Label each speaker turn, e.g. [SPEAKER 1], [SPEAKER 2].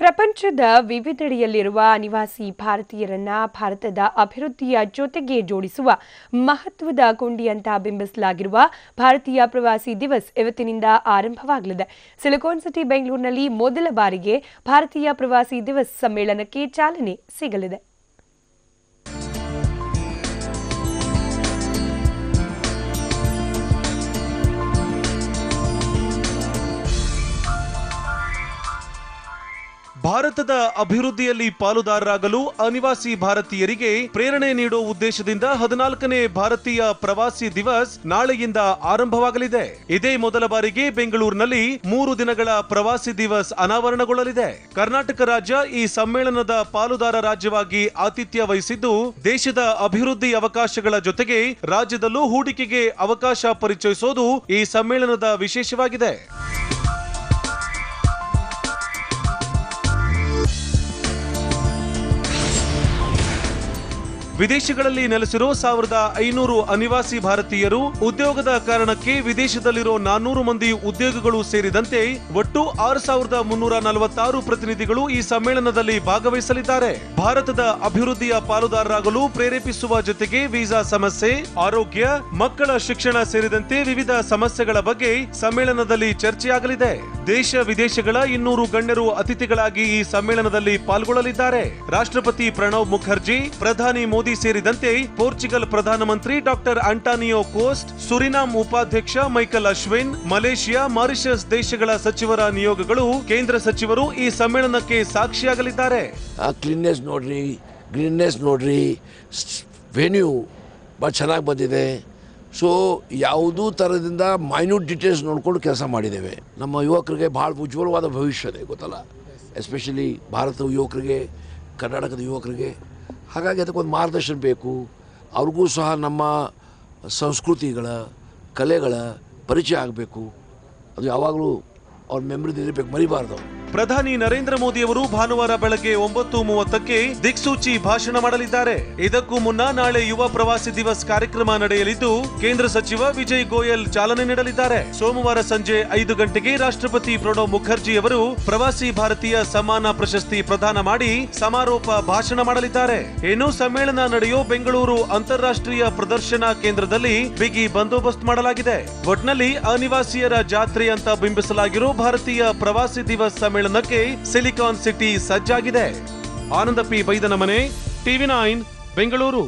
[SPEAKER 1] ಪ್ರಪಂಚದ ವಿವಿಧೆಡೆಯಲ್ಲಿರುವ ಅನಿವಾಸಿ ಭಾರತೀಯರನ್ನ ಭಾರತದ ಅಭಿವೃದ್ಧಿಯ ಜೊತೆಗೆ ಜೋಡಿಸುವ ಮಹತ್ವದ ಕೊಂಡಿಯಂತ ಬಿಂಬಿಸಲಾಗಿರುವ ಭಾರತೀಯ ಪ್ರವಾಸಿ ದಿವಸ್ ಇವತ್ತಿನಿಂದ ಆರಂಭವಾಗಲಿದೆ. ಸಿಲಿಕಾನ್ ಸಿಟಿ ಬೆಂಗಳೂರಿನಲ್ಲಿ ಮೊದಲ ಬಾರಿಗೆ ಭಾರತೀಯ ಪ್ರವಾಸಿ ದಿವಸ್ ಸಮ್ಮೇಳನಕ್ಕೆ ಚಾಲನೆ ಸಿಗಲಿದೆ.
[SPEAKER 2] ಭಾರತದ ಅಭಿವೃದ್ಧಿಯಲ್ಲಿ ಪಾಲುದಾರರಾಗಲು ಅನಿವಾಸಿ ಭಾರತೀಯರಿಗೆ ಪ್ರೇರಣೆ ನೀಡುವ ಉದ್ದೇಶದಿಂದ 14ನೇ ಭಾರತೀಯ ಪ್ರವಾಸಿ ದಿವಸ್ ನಾಳೆಯಿಂದ ಆರಂಭವಾಗಲಿದೆ. ಇದೇ ಮೊದಲ ಬಾರಿಗೆ ಬೆಂಗಳೂರಿನಲ್ಲಿ 3 ದಿನಗಳ ಪ್ರವಾಸಿ ದಿವಸ್ ಅನಾವರಣಗೊಳ್ಳಲಿದೆ. ಕರ್ನಾಟಕ ರಾಜ್ಯ ಈ ಸಮ್ಮೇಳನದ ಪಾಲುದಾರ ರಾಜ್ಯವಾಗಿ ಆತಿಥ್ಯ ವಹಿಸಿದ್ದು, ದೇಶದ ಅಭಿವೃದ್ಧಿ ಅವಕಾಶಗಳ ಜೊತೆಗೆ ರಾಜ್ಯದಲ್ಲೂ ಹೂಡಿಕೆಗೆ ಅವಕಾಶ ಪರಿಚಯಿಸೋದು ಈ ಸಮ್ಮೇಳನದ ವಿಶೇಷವಾಗಿದೆ. ವಿದೇಶಗಳಲ್ಲಿ ನೆಲೆಸಿರೋ 1500 ಅನಿವಾಸಿ ಭಾರತೀಯರು, ಉದ್ಯೋಗದ ಕಾರಣಕ್ಕೆ ವಿದೇಶದಲ್ಲಿರೋ 400 ಮಂದಿ ಉದ್ಯೋಗಿಗಳು ಸೇರಿದಂತೆ ಒಟ್ಟು 6346 ಪ್ರತಿನಿಧಿಗಳು ಈ ಸಮ್ಮೇಳನದಲ್ಲಿ ಭಾಗವಹಿಸಲಿದ್ದಾರೆ. ಭಾರತದ ಅಭಿವೃದ್ಧಿಯ ಪಾಲುದಾರರಾಗಲು ಪ್ರೇರೇಪಿಸುವ ಜೊತೆಗೆ ವೀಸಾ ಸಮಸ್ಯೆ, ಆರೋಗ್ಯ, ಮಕ್ಕಳ ಶಿಕ್ಷಣ ಸೇರಿದಂತೆ ವಿವಿಧ ಸಮಸ್ಯೆಗಳ ಬಗ್ಗೆ ಸಮ್ಮೇಳನದಲ್ಲಿ ಚರ್ಚೆಯಾಗಲಿದೆ. ದೇಶ ವಿದೇಶಗಳ 200 ಗಣ್ಯರು ಅತಿಥಿಗಳಾಗಿ ಈ ಸಮ್ಮೇಳನದಲ್ಲಿ ಪಾಲ್ಗೊಳ್ಳಲಿದ್ದಾರೆ. ರಾಷ್ಟ್ರಪತಿ ಪ್ರಣವ್ ಮುಖರ್ಜಿ, ಪ್ರಧಾನಿ ಮೋದಿ ಸೇರಿದಂತೆ ಪೋರ್ಚುಗಲ್ ಪ್ರಧಾನಮಂತ್ರಿ ಡಾಕ್ಟರ್ ಆಂಟಾನಿಯೋ ಕೋಸ್ಟ್, ಸುರಿನಾಮ್ ಉಪಾಧ್ಯಕ್ಷ ಮೈಕಲ್ ಅಶ್ವಿನ್, ಮಲೇಷಿಯಾ, ಮಾರಿಷಸ್ ದೇಶಗಳ ಸಚಿವರ ನಿಯೋಗಗಳು, ಕೇಂದ್ರ ಸಚಿವರು ಈ ಸಮ್ಮೇಳನಕ್ಕೆ ಸಾಕ್ಷಿಯಾಗಲಿದ್ದಾರೆ.
[SPEAKER 3] ಕ್ಲೀನ್ನೆಸ್ ನೋಡ್ರಿ, ಗ್ರೀನ್ನೆಸ್ ನೋಡ್ರಿ, ವೆನ್ಯೂ ಬಹಳ ಚೆನ್ನಾಗಿ ಬಂದಿದೆ. ಸೊ ಯಾವುದೂ ಥರದಿಂದ ಮೈನ್ಯೂಟ್ ಡೀಟೇಲ್ಸ್ ನೋಡ್ಕೊಂಡು ಕೆಲಸ ಮಾಡಿದ್ದೇವೆ. ನಮ್ಮ ಯುವಕರಿಗೆ ಭಾಳ ಉಜ್ವಲವಾದ ಭವಿಷ್ಯ ಇದೆ, ಗೊತ್ತಲ್ಲ, ಎಸ್ಪೆಷಲಿ ಭಾರತದ ಯುವಕರಿಗೆ, ಕರ್ನಾಟಕದ ಯುವಕರಿಗೆ. ಹಾಗಾಗಿ ಅದಕ್ಕೊಂದು ಮಾರ್ಗದರ್ಶನ ಬೇಕು. ಅವ್ರಿಗೂ ಸಹ ನಮ್ಮ ಸಂಸ್ಕೃತಿಗಳ, ಕಲೆಗಳ ಪರಿಚಯ ಆಗಬೇಕು. ಅದು ಯಾವಾಗಲೂ ಅವ್ರ ಮೆಮೊರಿದಿರಬೇಕು, ಮರಿಬಾರ್ದು.
[SPEAKER 2] ಪ್ರಧಾನಿ ನರೇಂದ್ರ ಮೋದಿ ಅವರು ಭಾನುವಾರ ಬೆಳಗ್ಗೆ 9:30ಕ್ಕೆ ದಿಕ್ಸೂಚಿ ಭಾಷಣ ಮಾಡಲಿದ್ದಾರೆ. ಇದಕ್ಕೂ ಮುನ್ನ ನಾಳೆ ಯುವ ಪ್ರವಾಸಿ ದಿವಸ್ ಕಾರ್ಯಕ್ರಮ ನಡೆಯಲಿದ್ದು, ಕೇಂದ್ರ ಸಚಿವ ವಿಜಯ್ ಗೋಯಲ್ ಚಾಲನೆ ನೀಡಲಿದ್ದಾರೆ. ಸೋಮವಾರ ಸಂಜೆ 5 ಗಂಟೆಗೆ ರಾಷ್ಟ್ರಪತಿ ಪ್ರಣವ್ ಮುಖರ್ಜಿ ಅವರು ಪ್ರವಾಸಿ ಭಾರತೀಯ ಸಮ್ಮಾನ ಪ್ರಶಸ್ತಿ ಪ್ರದಾನ ಮಾಡಿ ಸಮಾರೋಪ ಭಾಷಣ ಮಾಡಲಿದ್ದಾರೆ. ಇನ್ನು ಸಮ್ಮೇಳನ ನಡೆಯೋ ಬೆಂಗಳೂರು ಅಂತಾರಾಷ್ಟ್ರೀಯ ಪ್ರದರ್ಶನ ಕೇಂದ್ರದಲ್ಲಿ ಬಿಗಿ ಬಂದೋಬಸ್ತ್ ಮಾಡಲಾಗಿದೆ. ಒಟ್ನಲ್ಲಿ ಅನಿವಾಸಿಯರ ಜಾತ್ರೆ ಅಂತ ಬಿಂಬಿಸಲಾಗಿರೋ ಭಾರತೀಯ ಪ್ರವಾಸಿ ದಿವಸ್ ಸಮ್ಮೇಳನಕ್ಕೆ ಸಿಲಿಕಾನ್ ಸಿಟಿ ಸಜ್ಜಾಗಿದೆ. ಆನಂದ ಪಿ ಬೈದನ ಮನೆ, TV9 ಬೆಂಗಳೂರು.